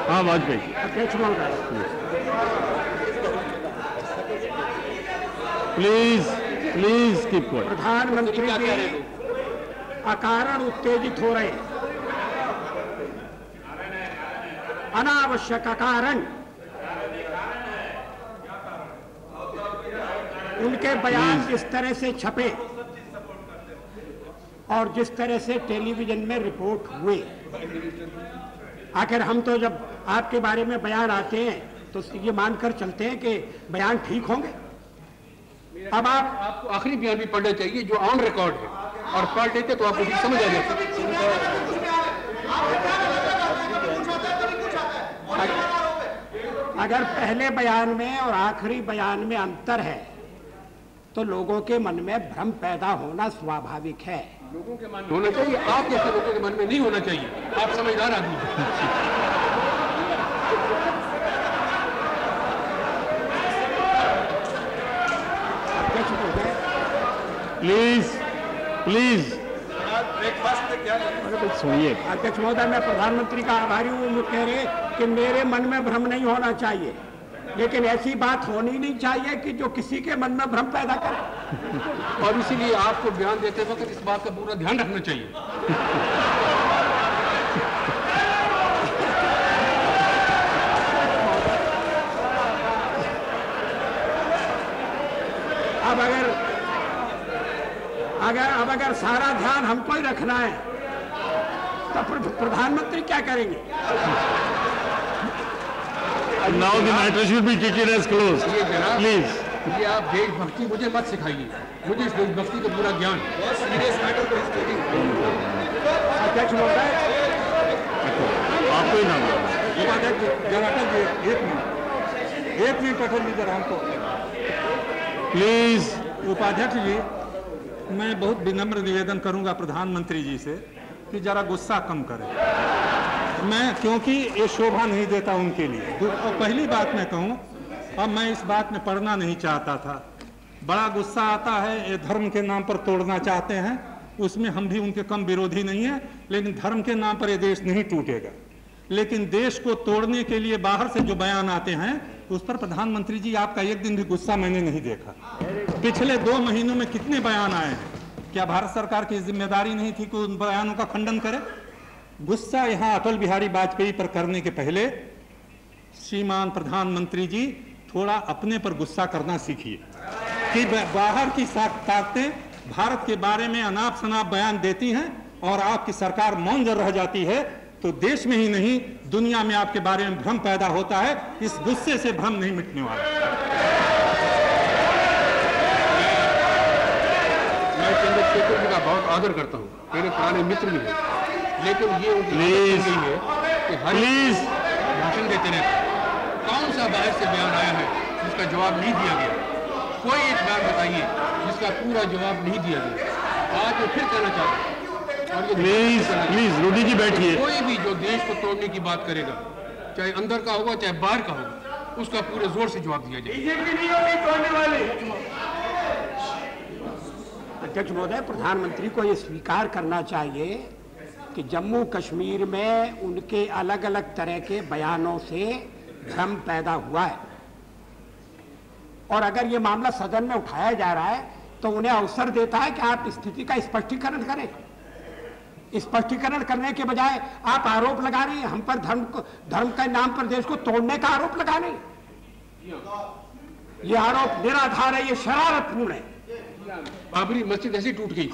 हाँ वाजपेयी। अध्यक्ष महोदय, प्लीज प्लीज कीप क्वाइट। प्रधानमंत्री जी अकारण उत्तेजित हो रहे हैं, अनावश्यक अकारण। उनके बयान जिस तरह से छपे और जिस तरह से टेलीविजन में रिपोर्ट हुए, आखिर हम तो जब आपके बारे में बयान आते हैं तो ये मानकर चलते हैं कि बयान ठीक होंगे। अब आपको आखिरी बयान भी पढ़ना चाहिए जो ऑन रिकॉर्ड है, और पढ़ लेते तो आपको भी समझ आ जाता। अगर पहले बयान में और आखिरी बयान में अंतर है तो लोगों के मन में भ्रम पैदा होना स्वाभाविक है। लोगों के मन में होना चाहिए, आप जैसे लोगों के मन में नहीं होना चाहिए। आप समझदार आदमी हैं। प्लीज प्लीज सुनिए। अध्यक्ष महोदय, मैं प्रधानमंत्री का आभारी हूँ। वो कह रहे कि मेरे मन में भ्रम नहीं होना चाहिए, लेकिन ऐसी बात होनी नहीं चाहिए कि जो किसी के मन में भ्रम पैदा करे। और इसीलिए आपको बयान देते वक्त इस बात का पूरा ध्यान रखना चाहिए। अब अगर सारा ध्यान हमको ही रखना है तो प्रधानमंत्री क्या करेंगे? Now the matter should be treated as closed. Please. ये आप देशभक्ति मुझे मत सिखाइए, मुझे इस देशभक्ति का पूरा ज्ञान। अध्यक्ष महोदय, आपको ही नाम एक मिनट अटल जी जरा हमको। प्लीज। उपाध्यक्ष जी, मैं बहुत विनम्र निवेदन करूंगा प्रधानमंत्री जी से कि जरा गुस्सा कम करें। मैं क्योंकि ये शोभा नहीं देता उनके लिए। और पहली बात मैं कहूं, अब मैं इस बात में पढ़ना नहीं चाहता था। बड़ा गुस्सा आता है, ये धर्म के नाम पर तोड़ना चाहते हैं, उसमें हम भी उनके कम विरोधी नहीं है, लेकिन धर्म के नाम पर ये देश नहीं टूटेगा। लेकिन देश को तोड़ने के लिए बाहर से जो बयान आते हैं उस पर प्रधानमंत्री जी आपका एक दिन भी गुस्सा मैंने नहीं देखा। पिछले 2 महीनों में कितने बयान आए हैं? क्या भारत सरकार की जिम्मेदारी नहीं थी कि उन बयानों का खंडन करे? गुस्सा यहाँ अटल बिहारी वाजपेयी पर करने के पहले श्रीमान प्रधानमंत्री जी थोड़ा अपने पर गुस्सा करना सीखिए कि बाहर की ताकतें भारत के बारे में अनाप शनाप बयान देती हैं और आपकी सरकार मौन रह जाती है, तो देश में ही नहीं दुनिया में आपके बारे में भ्रम पैदा होता है। इस गुस्से से भ्रम नहीं मिटने वाला। मैं चंद्रशेखर जी का बहुत आदर करता हूँ, मेरे पुराने मित्र भी हैं, लेकिन ये उनकी नहीं है कि हर भाषण देते रहते। कौन सा बाहर से बयान आया है जिसका जवाब नहीं दिया गया? कोई एक बयान बताइए जिसका पूरा जवाब नहीं दिया गया। आज वो फिर कहना चाहते हैं। प्लीज रूडी जी बैठिए। कोई भी जो देश को तोड़ने की बात करेगा, चाहे अंदर का होगा चाहे बाहर का होगा, उसका पूरे जोर से जवाब दिया जाए। अध्यक्ष महोदय, प्रधानमंत्री को यह स्वीकार करना चाहिए कि जम्मू कश्मीर में उनके अलग अलग तरह के बयानों से भ्रम पैदा हुआ है, और अगर ये मामला सदन में उठाया जा रहा है तो उन्हें अवसर देता है कि आप स्थिति का स्पष्टीकरण करें। स्पष्टीकरण करने के बजाय आप आरोप लगा रहे हैं हम पर, धर्म के नाम पर देश को तोड़ने का आरोप लगा रहे हैं। ये आरोप निराधार है, ये शरारतपूर्ण है। बाबरी मस्जिद ऐसी टूट गई।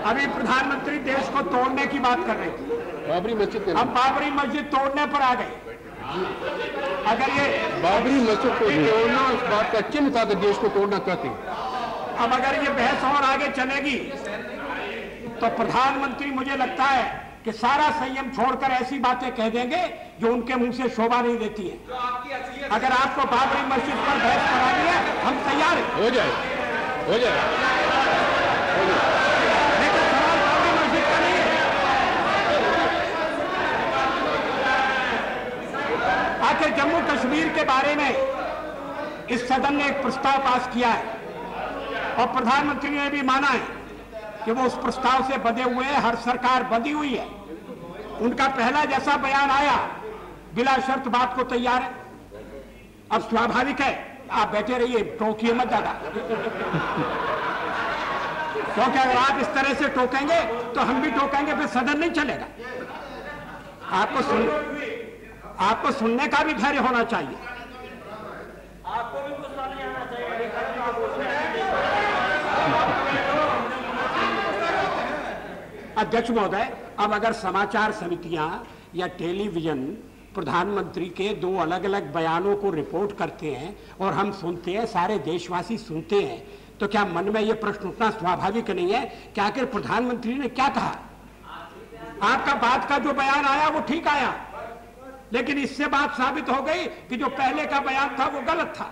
अभी प्रधानमंत्री देश को तोड़ने की बात कर रहे थे, बाबरी मस्जिद। अब बाबरी मस्जिद तोड़ने पर आ गए। अगर ये बाबरी मस्जिद को तोड़ना उस बात का चिन्ह था कि देश को तोड़ना चाहते हैं। अब अगर ये बहस और आगे चलेगी तो प्रधानमंत्री मुझे लगता है कि सारा संयम छोड़कर ऐसी बातें कह देंगे जो उनके मुंह से शोभा नहीं देती है। अगर आपको बाबरी मस्जिद पर बहस करानी है, हम तैयार हैं। हो जाए लेकिन सवाल बाबरी मस्जिद का नहीं है। आखिर जम्मू कश्मीर के बारे में इस सदन ने एक प्रस्ताव पास किया है और प्रधानमंत्री ने भी माना है कि वो उस प्रस्ताव से बंधे हुए हैं, हर सरकार बंधी हुई है। उनका पहला जैसा बयान आया बिला शर्त बात को तैयार है। अब स्वाभाविक है, आप बैठे रहिए, टोकिए मत ज्यादा, क्योंकि अगर आप इस तरह से टोकेंगे तो हम भी टोकेंगे, फिर सदन नहीं चलेगा। आपको सुनने का भी धैर्य होना चाहिए। आपको भी गुस्सा नहीं आना चाहिए। अध्यक्ष महोदय, अब अगर समाचार समितियां या टेलीविजन प्रधानमंत्री के दो अलग अलग बयानों को रिपोर्ट करते हैं और हम सुनते हैं, सारे देशवासी सुनते हैं, तो क्या मन में यह प्रश्न उठना स्वाभाविक नहीं है कि आखिर प्रधानमंत्री ने क्या कहा? आपका बात का जो बयान आया वो ठीक आया, लेकिन इससे बात साबित हो गई कि जो पहले का बयान था वो गलत था।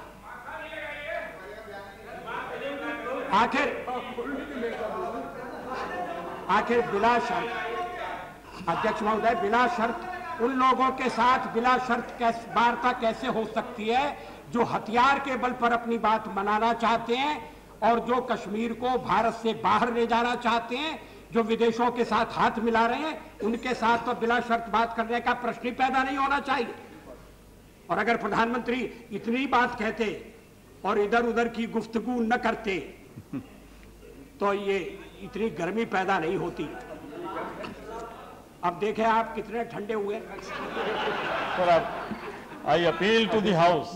आखिर बिला शर्त, अध्यक्ष महोदय, बिला शर्त उन लोगों के साथ बिला शर्त वार्ता कैसे हो सकती है जो हथियार के बल पर अपनी बात मनाना चाहते हैं और जो कश्मीर को भारत से बाहर ले जाना चाहते हैं, जो विदेशों के साथ हाथ मिला रहे हैं, उनके साथ तो बिला शर्त बात करने का प्रश्न ही पैदा नहीं होना चाहिए। और अगर प्रधानमंत्री इतनी बात कहते और इधर उधर की गुफ्तगू न करते तो ये इतनी गर्मी पैदा नहीं होती। अब देखें आप कितने ठंडे हुए। Sir, I appeal to the House